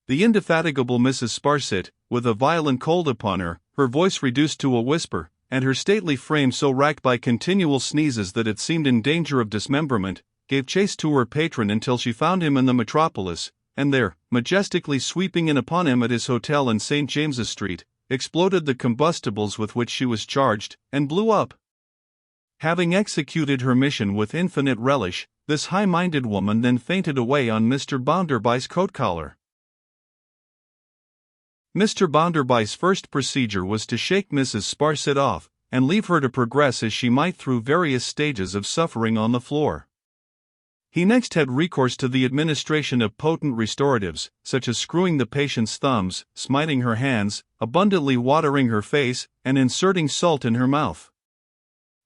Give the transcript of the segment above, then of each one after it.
The indefatigable Mrs. Sparsit, with a violent cold upon her, her voice reduced to a whisper, and her stately frame so racked by continual sneezes that it seemed in danger of dismemberment, gave chase to her patron until she found him in the metropolis, and there, majestically sweeping in upon him at his hotel in St. James's Street, exploded the combustibles with which she was charged, and blew up. Having executed her mission with infinite relish, this high-minded woman then fainted away on Mr. Bounderby's coat collar. Mr. Bounderby's first procedure was to shake Mrs. Sparsit off, and leave her to progress as she might through various stages of suffering on the floor. He next had recourse to the administration of potent restoratives, such as screwing the patient's thumbs, smiting her hands, abundantly watering her face, and inserting salt in her mouth.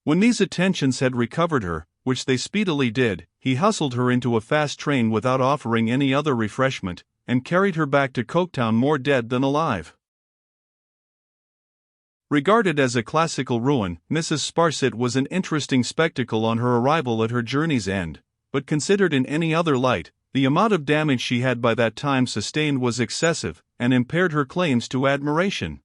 When these attentions had recovered her, which they speedily did, he hustled her into a fast train without offering any other refreshment, and carried her back to Coketown more dead than alive. Regarded as a classical ruin, Mrs. Sparsit was an interesting spectacle on her arrival at her journey's end, but considered in any other light, the amount of damage she had by that time sustained was excessive, and impaired her claims to admiration.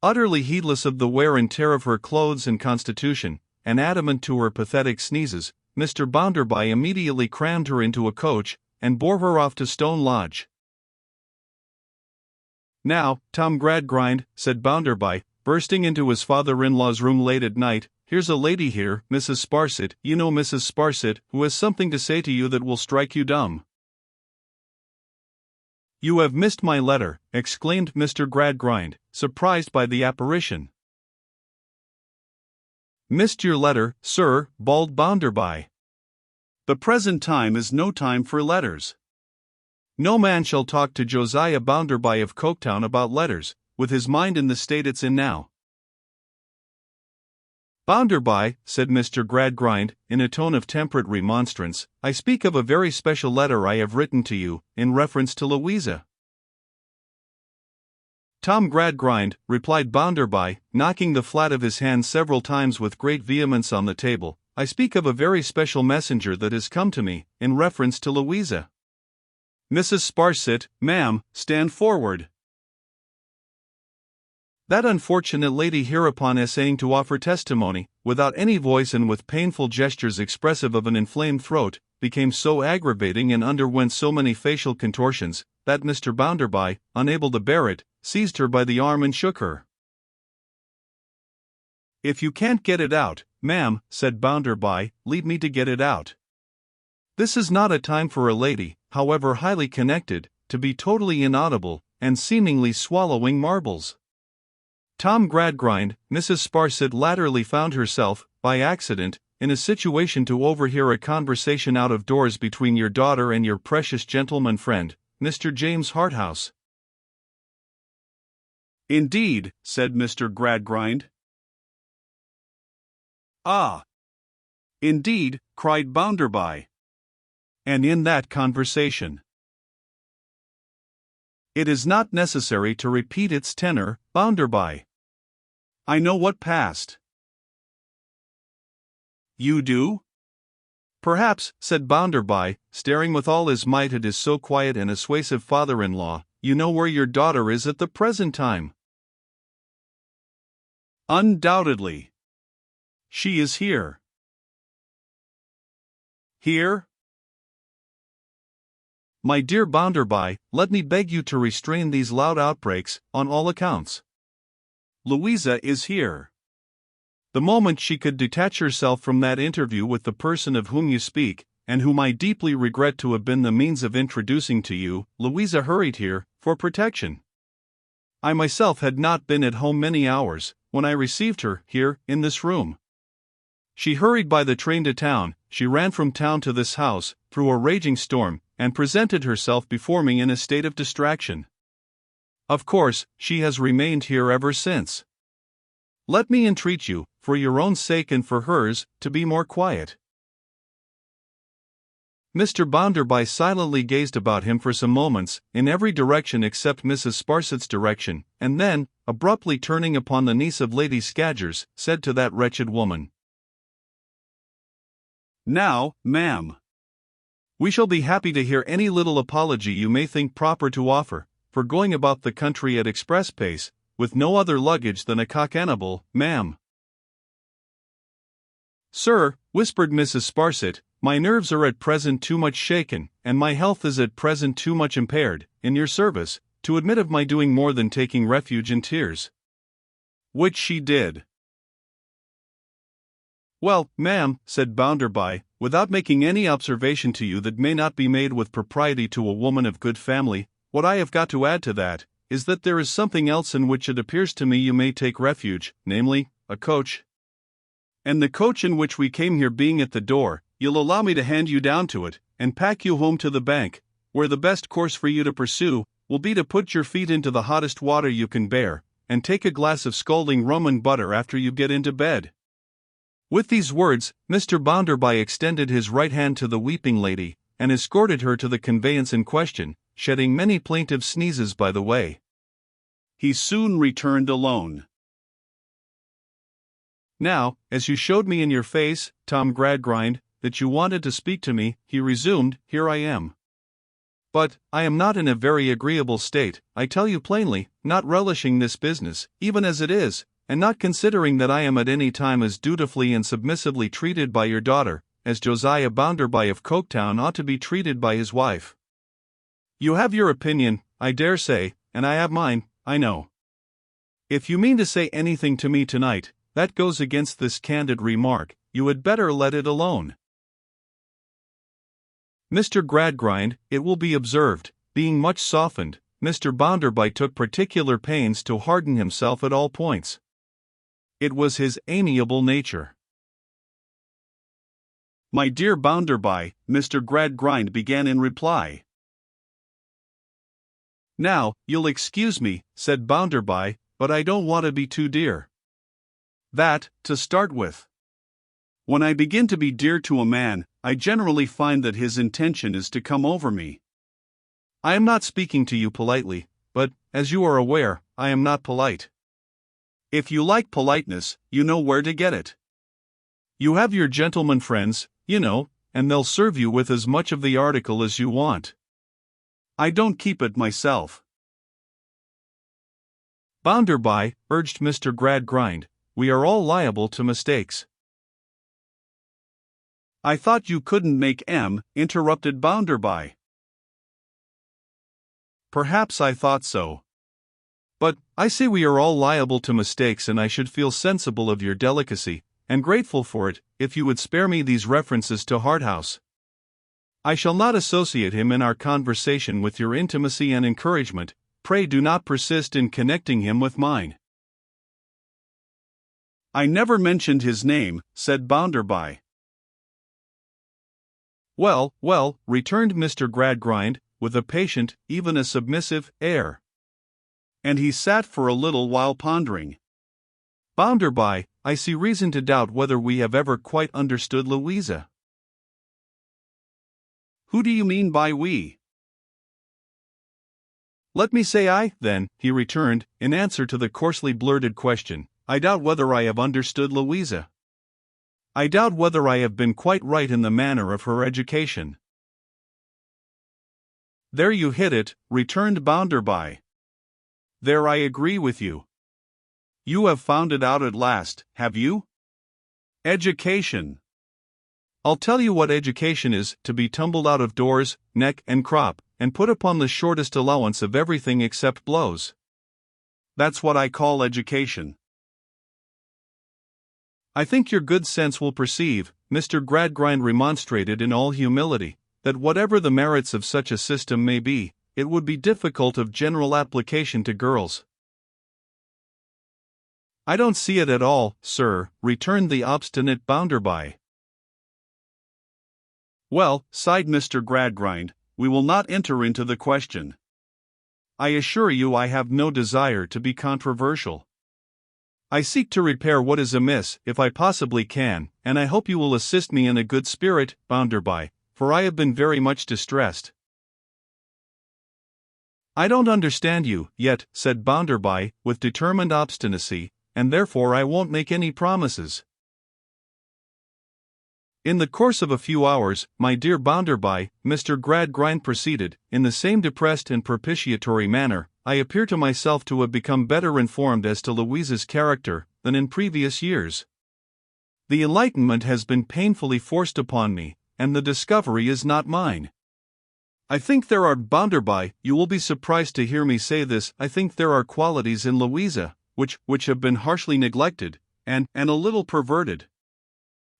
Utterly heedless of the wear and tear of her clothes and constitution, and adamant to her pathetic sneezes, Mr. Bounderby immediately crammed her into a coach, and bore her off to Stone Lodge. "Now, Tom Gradgrind," said Bounderby, bursting into his father-in-law's room late at night, "here's a lady here, Mrs. Sparsit, you know Mrs. Sparsit, who has something to say to you that will strike you dumb." "You have missed my letter," exclaimed Mr. Gradgrind, surprised by the apparition. "Missed your letter, sir," bawled Bounderby. "The present time is no time for letters. No man shall talk to Josiah Bounderby of Coketown about letters, with his mind in the state it's in now." "Bounderby," said Mr. Gradgrind, in a tone of temperate remonstrance, "I speak of a very special letter I have written to you, in reference to Louisa." "Tom Gradgrind," replied Bounderby, knocking the flat of his hand several times with great vehemence on the table, "I speak of a very special messenger that has come to me, in reference to Louisa." "Mrs. Sparsit, ma'am, stand forward." That unfortunate lady hereupon essaying to offer testimony, without any voice and with painful gestures expressive of an inflamed throat, became so aggravating and underwent so many facial contortions, that Mr. Bounderby, unable to bear it, seized her by the arm and shook her. "If you can't get it out, ma'am," said Bounderby, "leave me to get it out. This is not a time for a lady, however highly connected, to be totally inaudible, and seemingly swallowing marbles." Tom Gradgrind, Mrs. Sparsit latterly found herself, by accident, in a situation to overhear a conversation out of doors between your daughter and your precious gentleman friend, Mr. James Harthouse. "Indeed," said Mr. Gradgrind. "Ah! Indeed," cried Bounderby. "And in that conversation—" "It is not necessary to repeat its tenor, Bounderby. I know what passed." "You do?" "Perhaps," said Bounderby, staring with all his might at his so quiet and assuasive father-in-law, "you know where your daughter is at the present time?" "Undoubtedly. She is here." "Here?" "My dear Bounderby, let me beg you to restrain these loud outbreaks, on all accounts. Louisa is here. The moment she could detach herself from that interview with the person of whom you speak, and whom I deeply regret to have been the means of introducing to you, Louisa hurried here, for protection. I myself had not been at home many hours, when I received her, here, in this room. She hurried by the train to town, she ran from town to this house, through a raging storm, and presented herself before me in a state of distraction. Of course, she has remained here ever since. Let me entreat you, for your own sake and for hers, to be more quiet." Mr. Bounderby silently gazed about him for some moments, in every direction except Mrs. Sparsit's direction, and then, abruptly turning upon the niece of Lady Scadgers, said to that wretched woman, "Now, ma'am, We shall be happy to hear any little apology you may think proper to offer, for going about the country at express pace, with no other luggage than a cock-animal, ma'am. Sir, whispered Mrs. Sparsit, my nerves are at present too much shaken, and my health is at present too much impaired, in your service, to admit of my doing more than taking refuge in tears. Which she did. Well, ma'am, said Bounderby, without making any observation to you that may not be made with propriety to a woman of good family, what I have got to add to that, is that there is something else in which it appears to me you may take refuge, namely, a coach. And the coach in which we came here being at the door, you'll allow me to hand you down to it, and pack you home to the bank, where the best course for you to pursue will be to put your feet into the hottest water you can bear, and take a glass of scalding rum and butter after you get into bed. With these words, Mr. Bounderby extended his right hand to the weeping lady, and escorted her to the conveyance in question, shedding many plaintive sneezes by the way. He soon returned alone. Now, as you showed me in your face, Tom Gradgrind, that you wanted to speak to me, he resumed, here I am. But, I am not in a very agreeable state, I tell you plainly, not relishing this business, even as it is, and not considering that I am at any time as dutifully and submissively treated by your daughter, as Josiah Bounderby of Coketown ought to be treated by his wife. You have your opinion, I dare say, and I have mine, I know. If you mean to say anything to me tonight, that goes against this candid remark, you had better let it alone. Mr. Gradgrind, it will be observed, being much softened, Mr. Bounderby took particular pains to harden himself at all points. It was his amiable nature. My dear Bounderby, Mr. Gradgrind began in reply. Now, you'll excuse me, said Bounderby, but I don't want to be too dear. That, to start with. When I begin to be dear to a man, I generally find that his intention is to come over me. I am not speaking to you politely, but, as you are aware, I am not polite. If you like politeness, you know where to get it. You have your gentleman friends, you know, and they'll serve you with as much of the article as you want. I don't keep it myself. Bounderby, urged Mr. Gradgrind, we are all liable to mistakes. I thought you couldn't make M, interrupted Bounderby. Perhaps I thought so. But, I say we are all liable to mistakes, and I should feel sensible of your delicacy, and grateful for it, if you would spare me these references to Harthouse. I shall not associate him in our conversation with your intimacy and encouragement, pray do not persist in connecting him with mine. I never mentioned his name, said Bounderby. Well, well, returned Mr. Gradgrind, with a patient, even a submissive, air. And he sat for a little while pondering. Bounderby, I see reason to doubt whether we have ever quite understood Louisa. Who do you mean by we? Let me say I, then, he returned, in answer to the coarsely blurted question, I doubt whether I have understood Louisa. I doubt whether I have been quite right in the manner of her education. There you hit it, returned Bounderby. There I agree with you. You have found it out at last, have you? Education. I'll tell you what education is, to be tumbled out of doors, neck and crop, and put upon the shortest allowance of everything except blows. That's what I call education. I think your good sense will perceive, Mr. Gradgrind remonstrated in all humility, that whatever the merits of such a system may be, it would be difficult of general application to girls. I don't see it at all, sir, returned the obstinate Bounderby. Well, sighed Mr. Gradgrind, we will not enter into the question. I assure you I have no desire to be controversial. I seek to repair what is amiss, if I possibly can, and I hope you will assist me in a good spirit, Bounderby, for I have been very much distressed. I don't understand you, yet, said Bounderby, with determined obstinacy, and therefore I won't make any promises. In the course of a few hours, my dear Bounderby, Mr. Gradgrind proceeded, in the same depressed and propitiatory manner, I appear to myself to have become better informed as to Louisa's character than in previous years. The enlightenment has been painfully forced upon me, and the discovery is not mine. I think there are, Bounderby, you will be surprised to hear me say this, I think there are qualities in Louisa, which have been harshly neglected, and a little perverted.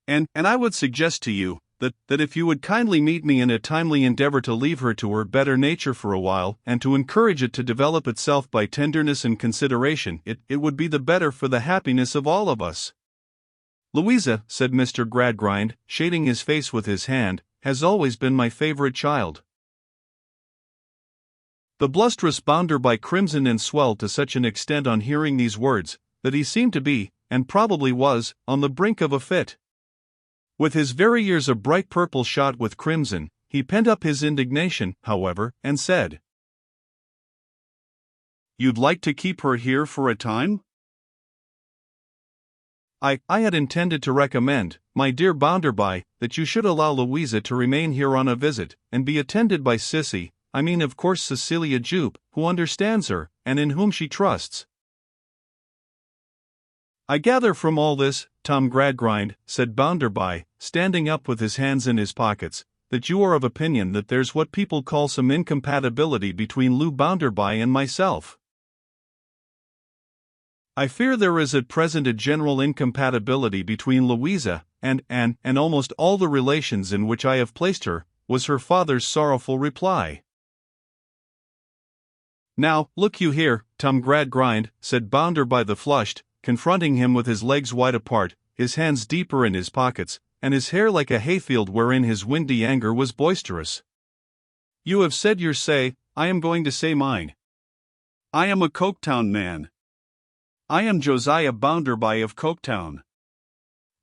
And I would suggest to you, that if you would kindly meet me in a timely endeavor to leave her to her better nature for a while, and to encourage it to develop itself by tenderness and consideration, it would be the better for the happiness of all of us. Louisa, said Mr. Gradgrind, shading his face with his hand, has always been my favorite child. The blusterous Bounderby crimsoned and swelled to such an extent on hearing these words, that he seemed to be, and probably was, on the brink of a fit. With his very ears a bright purple shot with crimson, he pent up his indignation, however, and said, "You'd like to keep her here for a time?" I had intended to recommend, my dear Bounderby, that you should allow Louisa to remain here on a visit, and be attended by Sissy, I mean of course Cecilia Jupe, who understands her, and in whom she trusts. I gather from all this, Tom Gradgrind, said Bounderby, standing up with his hands in his pockets, that you are of opinion that there's what people call some incompatibility between Lou Bounderby and myself. I fear there is at present a general incompatibility between Louisa and almost all the relations in which I have placed her, was her father's sorrowful reply. Now, look you here, Tom Gradgrind, said Bounderby the flushed, confronting him with his legs wide apart, his hands deeper in his pockets, and his hair like a hayfield wherein his windy anger was boisterous. You have said your say, I am going to say mine. I am a Coketown man. I am Josiah Bounderby of Coketown.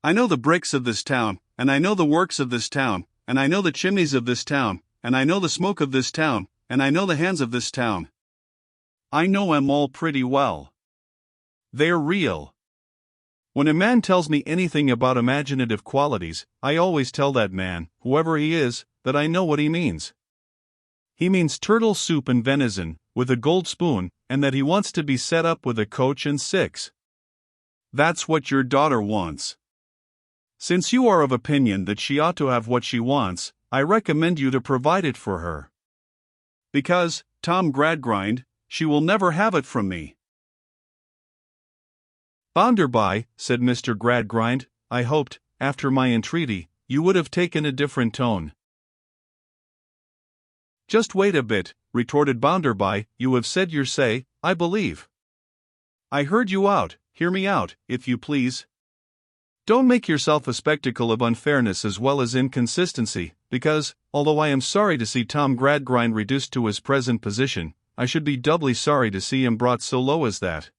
I know the bricks of this town, and I know the works of this town, and I know the chimneys of this town, and I know the smoke of this town, and I know the hands of this town. I know 'em all pretty well. They're real. When a man tells me anything about imaginative qualities, I always tell that man, whoever he is, that I know what he means. He means turtle soup and venison, with a gold spoon, and that he wants to be set up with a coach and six. That's what your daughter wants. Since you are of opinion that she ought to have what she wants, I recommend you to provide it for her. Because, Tom Gradgrind, she will never have it from me. Bounderby, said Mr. Gradgrind, I hoped, after my entreaty, you would have taken a different tone. Just wait a bit, retorted Bounderby, you have said your say, I believe. I heard you out, hear me out, if you please. Don't make yourself a spectacle of unfairness as well as inconsistency, because, although I am sorry to see Tom Gradgrind reduced to his present position, I should be doubly sorry to see him brought so low as that.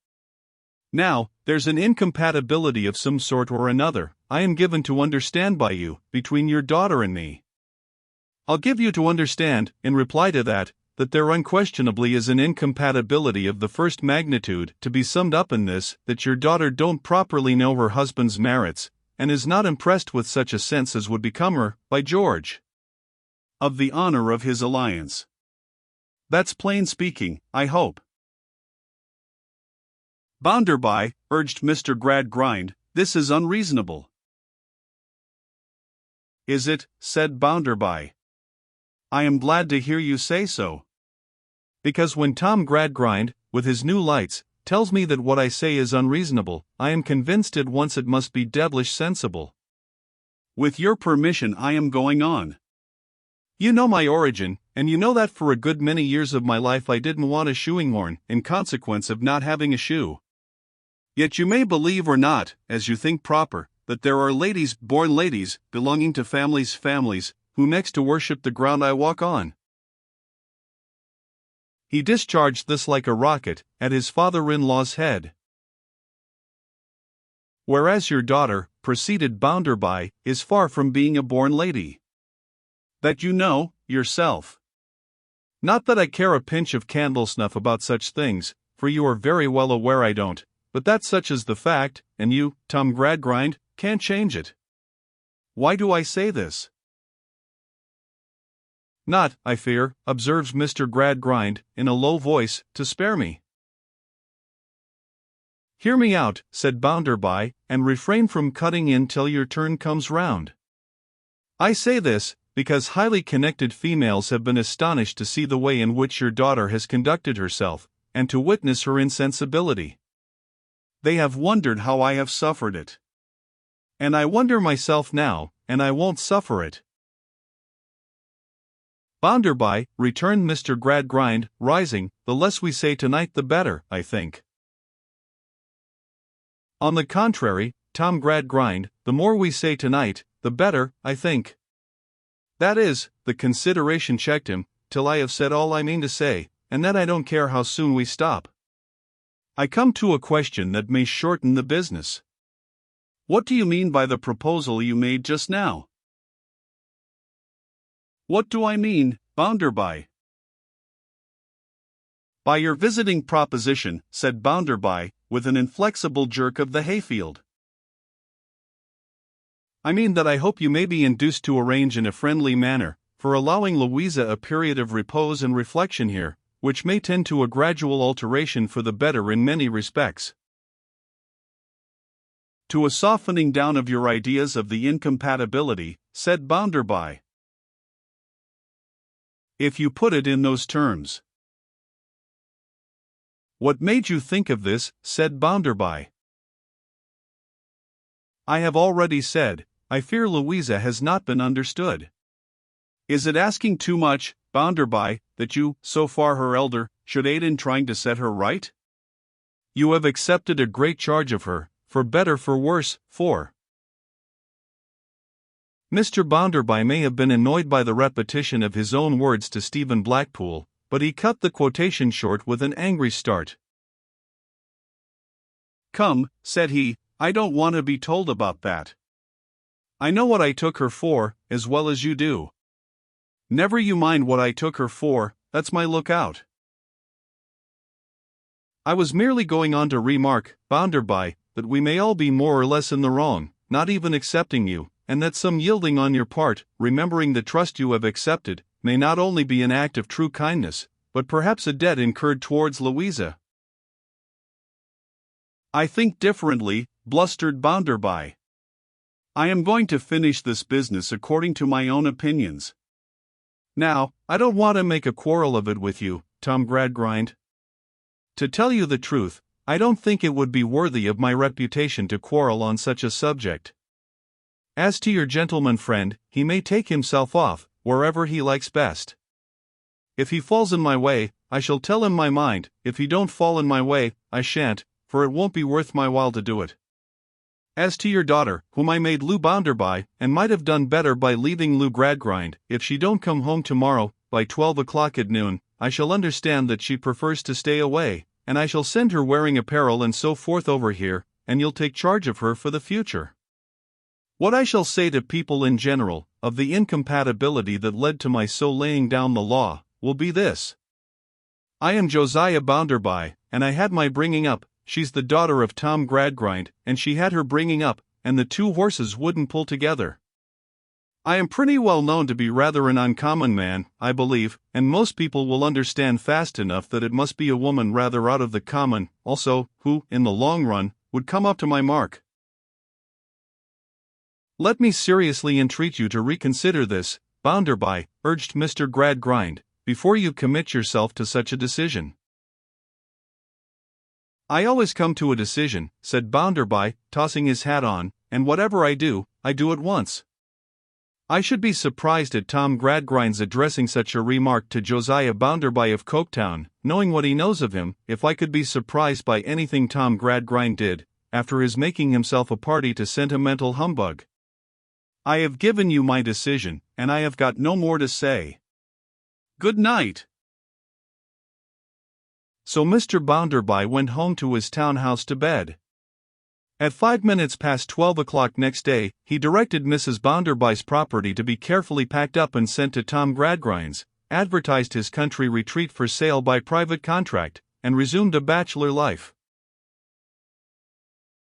Now, there's an incompatibility of some sort or another, I am given to understand by you, between your daughter and me. I'll give you to understand, in reply to that there unquestionably is an incompatibility of the first magnitude to be summed up in this, that your daughter don't properly know her husband's merits, and is not impressed with such a sense as would become her, by George, of the honor of his alliance. That's plain speaking, I hope. Bounderby, urged Mr. Gradgrind, this is unreasonable. Is it? Said Bounderby. I am glad to hear you say so. Because when Tom Gradgrind, with his new lights, tells me that what I say is unreasonable, I am convinced at once it must be devilish sensible. With your permission I am going on. You know my origin, and you know that for a good many years of my life I didn't want a shoeing horn, in consequence of not having a shoe. Yet you may believe or not, as you think proper, that there are ladies, born ladies, belonging to families, who next to worship the ground I walk on. He discharged this like a rocket, at his father-in-law's head. Whereas your daughter, proceeded Bounderby, is far from being a born lady. That you know, yourself. Not that I care a pinch of candle snuff about such things, for you are very well aware I don't, but that such is the fact, and you, Tom Gradgrind, can't change it. Why do I say this? Not, I fear, observes Mr. Gradgrind, in a low voice, to spare me. Hear me out, said Bounderby, and refrain from cutting in till your turn comes round. I say this, because highly connected females have been astonished to see the way in which your daughter has conducted herself, and to witness her insensibility. They have wondered how I have suffered it. And I wonder myself now, and I won't suffer it. Bounderby, returned Mr. Gradgrind, rising, the less we say tonight the better, I think. On the contrary, Tom Gradgrind, the more we say tonight, the better, I think. That is, the consideration checked him, till I have said all I mean to say, and that I don't care how soon we stop. I come to a question that may shorten the business. What do you mean by the proposal you made just now? What do I mean, Bounderby? By your visiting proposition, said Bounderby, with an inflexible jerk of the hayfield. I mean that I hope you may be induced to arrange in a friendly manner, for allowing Louisa a period of repose and reflection here, which may tend to a gradual alteration for the better in many respects. To a softening down of your ideas of the incompatibility, said Bounderby. If you put it in those terms. What made you think of this, said Bounderby. I have already said, I fear Louisa has not been understood. Is it asking too much, Bounderby, that you, so far her elder, should aid in trying to set her right? You have accepted a great charge of her, for better for worse, for. Mr. Bounderby may have been annoyed by the repetition of his own words to Stephen Blackpool, but he cut the quotation short with an angry start. Come, said he, I don't want to be told about that. I know what I took her for, as well as you do. Never you mind what I took her for, that's my lookout. I was merely going on to remark, Bounderby, that we may all be more or less in the wrong, not even accepting you, and that some yielding on your part, remembering the trust you have accepted, may not only be an act of true kindness, but perhaps a debt incurred towards Louisa. I think differently, blustered Bounderby. I am going to finish this business according to my own opinions. Now, I don't want to make a quarrel of it with you, Tom Gradgrind. To tell you the truth, I don't think it would be worthy of my reputation to quarrel on such a subject. As to your gentleman friend, he may take himself off, wherever he likes best. If he falls in my way, I shall tell him my mind. If he don't fall in my way, I shan't, for it won't be worth my while to do it. As to your daughter, whom I made Lou Bounderby, and might have done better by leaving Lou Gradgrind, if she don't come home tomorrow, by 12 o'clock at noon, I shall understand that she prefers to stay away, and I shall send her wearing apparel and so forth over here, and you'll take charge of her for the future. What I shall say to people in general, of the incompatibility that led to my so laying down the law, will be this. I am Josiah Bounderby, and I had my bringing up, she's the daughter of Tom Gradgrind, and she had her bringing up, and the two horses wouldn't pull together. I am pretty well known to be rather an uncommon man, I believe, and most people will understand fast enough that it must be a woman rather out of the common, also, who, in the long run, would come up to my mark. Let me seriously entreat you to reconsider this, Bounderby, urged Mr. Gradgrind, before you commit yourself to such a decision. I always come to a decision, said Bounderby, tossing his hat on, and whatever I do at once. I should be surprised at Tom Gradgrind's addressing such a remark to Josiah Bounderby of Coketown, knowing what he knows of him. If I could be surprised by anything Tom Gradgrind did, after his making himself a party to sentimental humbug. I have given you my decision, and I have got no more to say. Good night. So Mr. Bounderby went home to his townhouse to bed. At 5 minutes past 12 o'clock next day, he directed Mrs. Bounderby's property to be carefully packed up and sent to Tom Gradgrind's, advertised his country retreat for sale by private contract, and resumed a bachelor life.